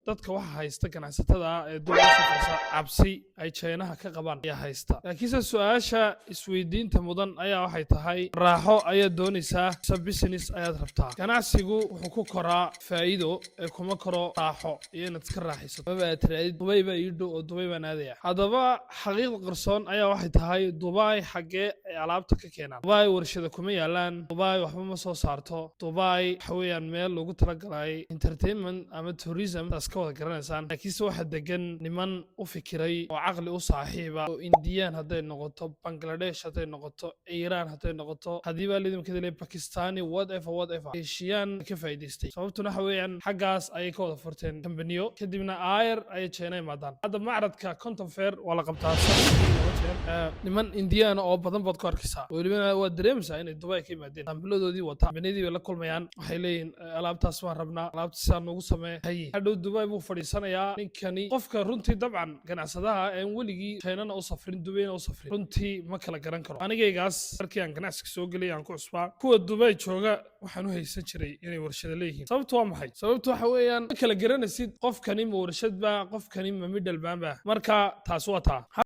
dadka waxa haysta ganacsatada ee dowladda safraysa cabsi ay Chinaha ka qabaan ayaa haysta laakiinse su'aasha isweydiinta mudan ayaa waxay tahay raaxo ayaa doonaysaa business ayaad rabtaa ganacsigu wuxuu ku koraa faa'iido ee kuma koro raaxo iyo inaad iska raaxaysato ma tiraahid Dubai baa ii dhow oo Dubai baan aadaya haddaba xaqiiqda qarsoon ayaa waxay tahay Dubai xagee ay alaabta ka keenaan Dubai warshada kuma yaalaan Dubai waxba ma soo saarto Dubai waxa weeyaan meel lagu talagalay entertainment ama tourism ka wada garanaysaan laakiinse waxa degan niman u fikiray oo caqli u saaxiiba oo Indian haday noqoto Bangladesh haday noqoto Iran haday noqoto hadiiba lidimkeeda leeyahay Pakistani whatever Asian ka faa'iideystay sababtuna waxa weeyaan xaggaas ay ka wada furteen kambaniyo kadibna ayr ay China imaadaan hadda macradka Conton Fair wala qabtaa niman Indian oo badan baad ku arkaysaa waliba waa dareemsa inay Dubai ka yimaadeen ambiladoodii wata kambaniyadeedii bay la kulmayaan waxay leeyihiin alaabtaas waan rabnaa alaabtaas aan ugu sameeyay hadhow Dubai buu fadhiisanayaa ninkani qofka runtii dabcan ganacsadaha aan weligii China u safrin Dubai u safrin runtii ma kala garan karo anigaygaas markii aan ganacsiga soo galay aan ku cusbaa kuwa Dubai jooga waxaan u haysan jiray inay warshado leeyihiin sababtu waa maxay sababtu waxa weeyaan kala garanaysid qofkani ma warshad baa qofkani ma middle baan baa marka taas waa taa